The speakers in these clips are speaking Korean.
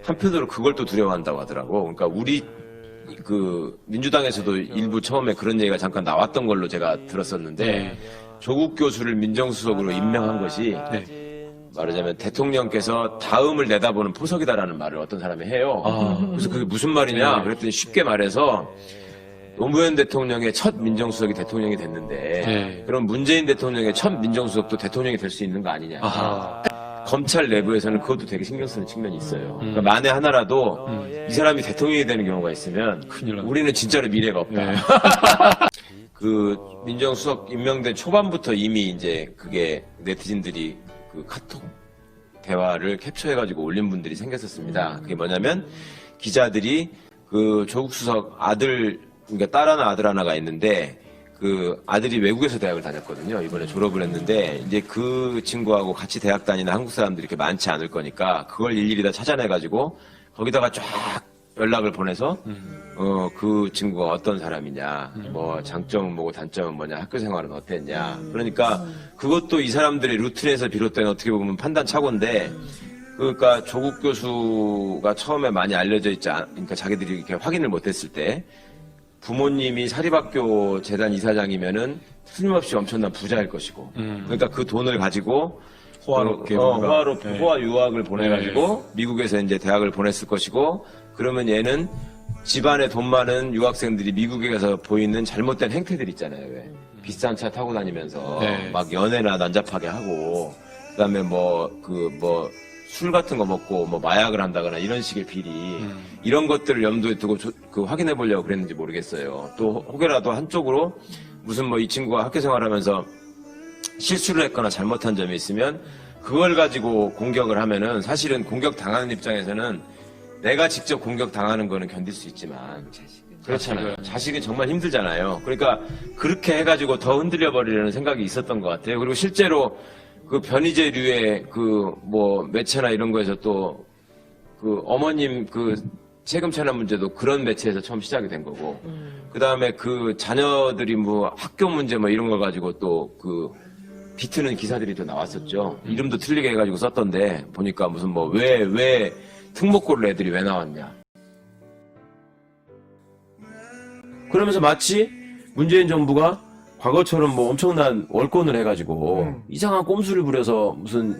한편으로 그걸 또 두려워한다고 하더라고. 그러니까 우리 그 민주당에서도 일부 처음에 그런 얘기가 잠깐 나왔던 걸로 제가 들었었는데 조국 교수를 민정수석으로 임명한 것이 말하자면 대통령께서 다음을 내다보는 포석이다라는 말을 어떤 사람이 해요. 그래서 그게 무슨 말이냐 그랬더니 쉽게 말해서 노무현 대통령의 첫 민정수석이 대통령이 됐는데 그럼 문재인 대통령의 첫 민정수석도 대통령이 될 수 있는 거 아니냐. 검찰 내부에서는 그것도 되게 신경 쓰는 측면이 있어요. 그러니까 만에 하나라도 이 사람이 대통령이 되는 경우가 있으면 우리는 진짜로 미래가 없다. 그 민정수석 임명된 초반부터 이미 이제 그게 네티즌들이 그 카톡 대화를 캡처해가지고 올린 분들이 생겼었습니다. 그게 뭐냐면 기자들이 그 조국 수석 아들, 그러니까 딸 하나 아들 하나가 있는데 그 아들이 외국에서 대학을 다녔거든요. 이번에 졸업을 했는데 이제 그 친구하고 같이 대학 다니는 한국 사람들이 이렇게 많지 않을 거니까 그걸 일일이 다 찾아내가지고 거기다가 쫙 연락을 보내서 그 친구가 어떤 사람이냐, 뭐 장점은 뭐고 단점은 뭐냐, 학교 생활은 어땠냐. 그러니까 그것도 이 사람들의 루틴에서 비롯된 어떻게 보면 판단 착오인데 그러니까 조국 교수가 처음에 많이 알려져 있지 그러니까 자기들이 이렇게 확인을 못했을 때 부모님이 사립학교 재단 이사장이면은 틀림없이 엄청난 부자일 것이고, 그러니까 그 돈을 가지고 호화롭게 호화 유학을 보내가지고 미국에서 이제 대학을 보냈을 것이고, 그러면 얘는 집안에 돈 많은 유학생들이 미국에 가서 보이는 잘못된 행태들 있잖아요. 왜 비싼 차 타고 다니면서 막 연애나 난잡하게 하고, 그다음에 술 같은 거 먹고 뭐 마약을 한다거나 이런 식의 비리 이런 것들을 염두에 두고 그 확인해 보려고 그랬는지 모르겠어요. 또 혹여라도 한쪽으로 무슨 뭐 이 친구가 학교 생활하면서 실수를 했거나 잘못한 점이 있으면 그걸 가지고 공격을 하면은 사실은 공격 당하는 입장에서는 내가 직접 공격 당하는 거는 견딜 수 있지만 그렇잖아요. 자식은 정말 힘들잖아요. 그러니까 그렇게 해가지고 더 흔들려 버리려는 생각이 있었던 것 같아요. 그리고 실제로 그 변희재류의 그 뭐 매체나 이런 거에서 또 그 어머님 그 세금 체납 문제도 그런 매체에서 처음 시작이 된 거고, 그 다음에 그 자녀들이 뭐 학교 문제 뭐 이런 거 가지고 또 그 비트는 기사들이 또 나왔었죠. 이름도 틀리게 해가지고 썼던데 보니까 무슨 뭐 왜 특목고를 애들이 왜 나왔냐. 그러면서 마치 문재인 정부가 과거처럼 뭐 엄청난 월권을 해가지고 이상한 꼼수를 부려서 무슨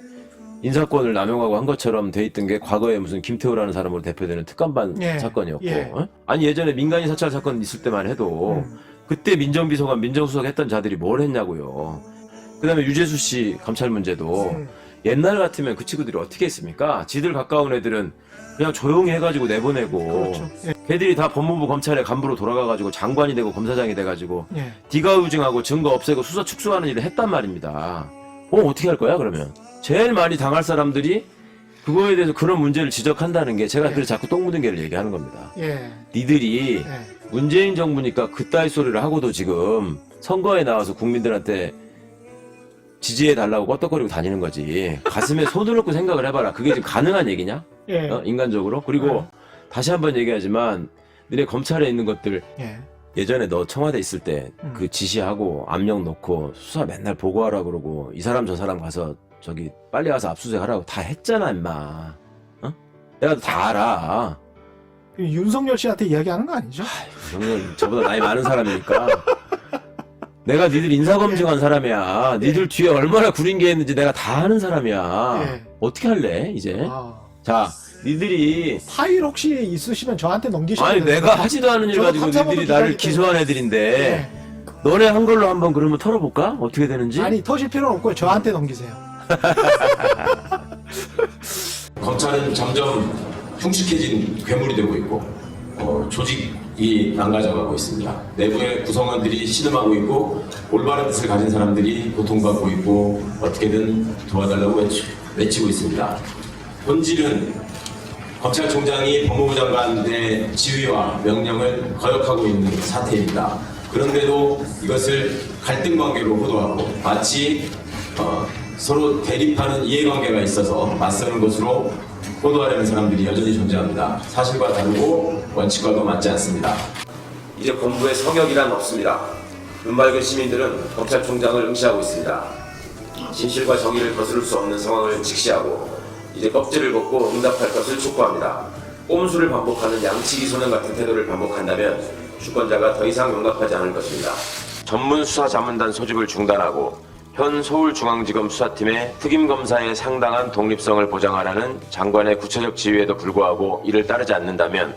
인사권을 남용하고 한 것처럼 돼 있던 게 과거에 무슨 김태우라는 사람으로 대표되는 특감반 사건이었고, 아니 예전에 민간인 사찰 사건 있을 때만 해도 그때 민정비서관 민정수석 했던 자들이 뭘 했냐고요. 그 다음에 유재수 씨 감찰 문제도 옛날 같으면 그 친구들이 어떻게 했습니까? 지들 가까운 애들은 그냥 조용히 해가지고 내보내고, 걔들이 다 법무부 검찰의 간부로 돌아가가지고 장관이 되고 검사장이 돼가지고 디가우징하고 증거 없애고 수사 축소하는 일을 했단 말입니다. 어떻게 할 거야 그러면? 제일 많이 당할 사람들이 그거에 대해서 그런 문제를 지적한다는 게 제가 그래서 자꾸 똥 묻은 개를 얘기하는 겁니다. 니들이 문재인 정부니까 그따위 소리를 하고도 지금 선거에 나와서 국민들한테 지지해달라고 껐덕거리고 다니는 거지. 가슴에 손을 얹고 생각을 해봐라. 그게 지금 가능한 얘기냐? 인간적으로? 그리고 다시 한번 얘기하지만 너네 검찰에 있는 것들 예전에 너 청와대 있을 때 그 지시하고 압력 넣고 수사 맨날 보고하라 그러고 이 사람 저 사람 가서 저기 빨리 가서 압수수색 하라고 다 했잖아 임마. 내가 다 알아. 윤석열 씨한테 이야기하는 거 아니죠? 윤석열 저보다 나이 많은 사람이니까 내가 니들 인사검증한 사람이야. 니들 뒤에 얼마나 구린 게 있는지 내가 다 아는 사람이야. 어떻게 할래 이제? 자, 니들이 파일 혹시 있으시면 저한테 넘기셔야 돼요. 아니 내가 하지도 않은 일 가지고 니들이 나를 기소한 애들인데 너네 한 걸로 한번 그러면 털어볼까? 어떻게 되는지? 아니 터질 필요는 없고요. 저한테 넘기세요. 검찰은 점점 흉측해진 괴물이 되고 있고 조직이 망가져가고 있습니다. 내부의 구성원들이 신음하고 있고 올바른 뜻을 가진 사람들이 고통받고 있고 어떻게든 도와달라고 외치고 있습니다. 본질은 검찰총장이 법무부 장관의 지휘와 명령을 거역하고 있는 사태입니다. 그런데도 이것을 갈등 관계로 호도하고 마치 서로 대립하는 이해관계가 있어서 맞서는 것으로 호도하려는 사람들이 여전히 존재합니다. 사실과 다르고 원칙과도 맞지 않습니다. 이제 공부에 성역이란 없습니다. 눈맑은 시민들은 검찰총장을 응시하고 있습니다. 진실과 정의를 거스를 수 없는 상황을 직시하고 이제 껍질을 벗고 응답할 것을 촉구합니다. 꼼수를 반복하는 양치기 소년 같은 태도를 반복한다면 주권자가 더 이상 용납하지 않을 것입니다. 전문수사자문단 소집을 중단하고 현 서울중앙지검 수사팀의 특임검사의 상당한 독립성을 보장하라는 장관의 구체적 지휘에도 불구하고 이를 따르지 않는다면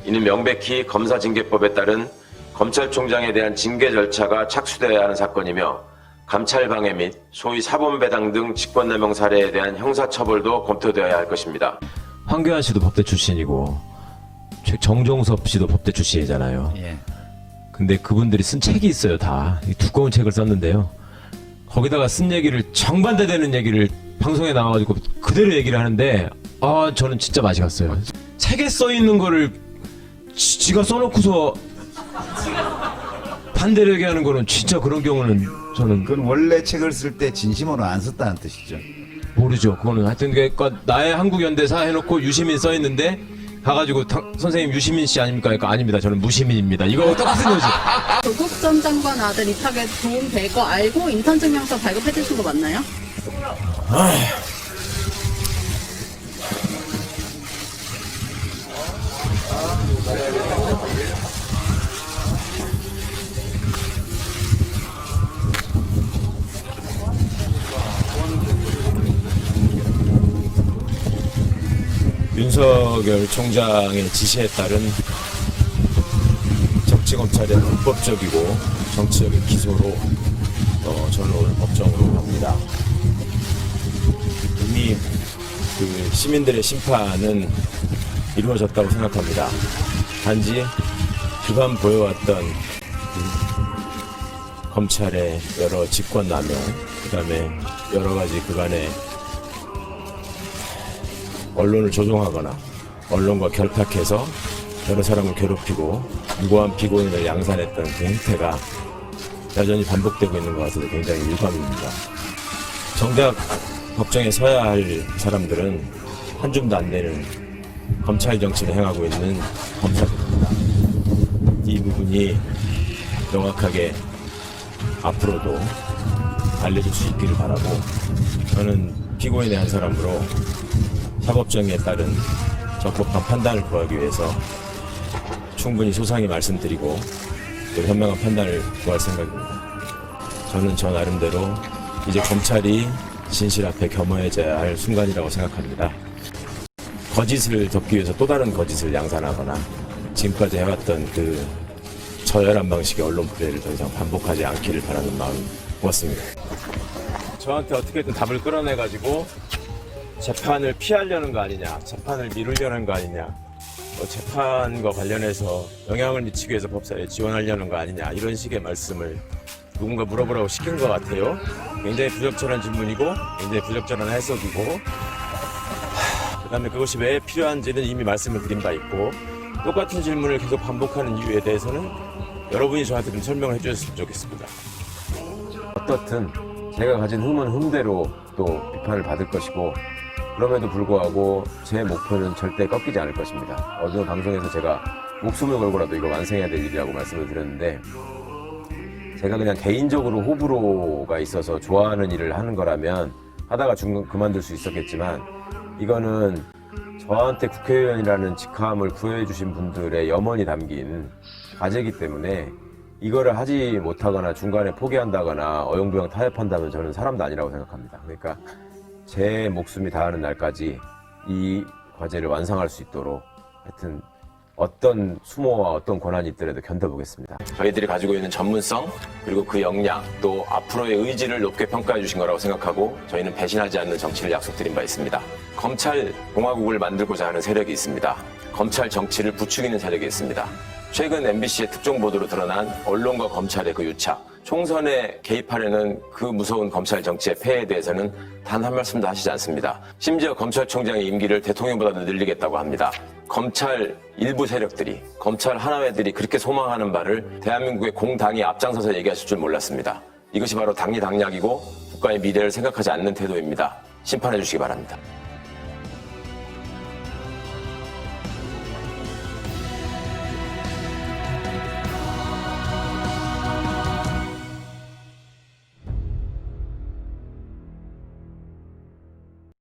이는 명백히 검사징계법에 따른 검찰총장에 대한 징계 절차가 착수되어야 하는 사건이며 감찰방해 및 소위 사본배당 등 직권남용 사례에 대한 형사처벌도 검토되어야 할 것입니다. 황교안 씨도 법대 출신이고 정종섭 씨도 법대 출신이잖아요. 예. 근데 그분들이 쓴 책이 있어요. 다 두꺼운 책을 썼는데요. 거기다가 쓴 얘기를 정반대되는 얘기를 방송에 나와가지고 그대로 얘기를 하는데 저는 진짜 맛이 갔어요. 책에 써있는 거를 지가 써놓고서 반대로 얘기하는 거는 진짜 그런 경우는 저는 그건 원래 책을 쓸 때 진심으로 안 썼다는 뜻이죠. 모르죠. 그거는 하여튼 그러니까 나의 한국연대사 해놓고 유시민 써있는데 가가지고 선생님 유시민 씨 아닙니까? 그러니까 아닙니다. 저는 무시민입니다. 이거 똑같은 거지. 조국 전 장관 아들 입학에 도움 될 거 알고 인턴 증명서 발급해 주신 거 맞나요? 윤석열 총장의 지시에 따른 정치검찰의 불법적이고 정치적인 기소로 저는 오늘 법정으로 갑니다. 이미 그 시민들의 심판은 이루어졌다고 생각합니다. 단지 그간 보여왔던 검찰의 여러 직권남용, 그 다음에 여러 가지 그간의 언론을 조종하거나 언론과 결탁해서 여러 사람을 괴롭히고 무고한 피고인을 양산했던 그 행태가 여전히 반복되고 있는 것 같아서 굉장히 유감입니다. 정작 법정에 서야 할 사람들은 한 줌도 안 되는 검찰 정치를 행하고 있는 검사들입니다. 이 부분이 명확하게 앞으로도 알려질 수 있기를 바라고, 저는 피고인의 한 사람으로 사법정의에 따른 적법한 판단을 구하기 위해서 충분히 소상히 말씀드리고 또 현명한 판단을 구할 생각입니다. 저는 저 나름대로 이제 검찰이 진실 앞에 겸허해져야 할 순간이라고 생각합니다. 거짓을 덮기 위해서 또 다른 거짓을 양산하거나 지금까지 해왔던 그 저열한 방식의 언론 플레이를 더 이상 반복하지 않기를 바라는 마음이 고맙습니다. 저한테 어떻게든 답을 끌어내가지고 재판을 피하려는 거 아니냐, 재판을 미루려는 거 아니냐, 재판과 관련해서 영향을 미치기 위해서 법사에 지원하려는 거 아니냐, 이런 식의 말씀을 누군가 물어보라고 시킨 것 같아요. 굉장히 부적절한 질문이고 굉장히 부적절한 해석이고, 그 다음에 그것이 왜 필요한지는 이미 말씀을 드린 바 있고, 똑같은 질문을 계속 반복하는 이유에 대해서는 여러분이 저한테 좀 설명을 해주셨으면 좋겠습니다. 어떻든 제가 가진 흠은 흠대로 또 비판을 받을 것이고, 그럼에도 불구하고 제 목표는 절대 꺾이지 않을 것입니다. 어느 방송에서 제가 목숨을 걸고라도 이거 완성해야 될 일이라고 말씀을 드렸는데, 제가 그냥 개인적으로 호불호가 있어서 좋아하는 일을 하는 거라면 하다가 중간 그만둘 수 있었겠지만, 이거는 저한테 국회의원이라는 직함을 부여해 주신 분들의 염원이 담긴 과제이기 때문에 이거를 하지 못하거나 중간에 포기한다거나 어영부영 타협한다면 저는 사람도 아니라고 생각합니다. 그러니까 제 목숨이 다하는 날까지 이 과제를 완성할 수 있도록 하여튼 어떤 수모와 어떤 고난이 있더라도 견뎌보겠습니다. 저희들이 가지고 있는 전문성, 그리고 그 역량, 또 앞으로의 의지를 높게 평가해 주신 거라고 생각하고 저희는 배신하지 않는 정치를 약속드린 바 있습니다. 검찰 공화국을 만들고자 하는 세력이 있습니다. 검찰 정치를 부추기는 세력이 있습니다. 최근 MBC의 특종 보도로 드러난 언론과 검찰의 그 유착, 총선에 개입하려는 그 무서운 검찰 정치의 폐해에 대해서는 단 한 말씀도 하시지 않습니다. 심지어 검찰총장의 임기를 대통령보다도 늘리겠다고 합니다. 검찰 일부 세력들이, 검찰 하나회들이 그렇게 소망하는 바를 대한민국의 공당이 앞장서서 얘기하실 줄 몰랐습니다. 이것이 바로 당리당략이고 국가의 미래를 생각하지 않는 태도입니다. 심판해 주시기 바랍니다.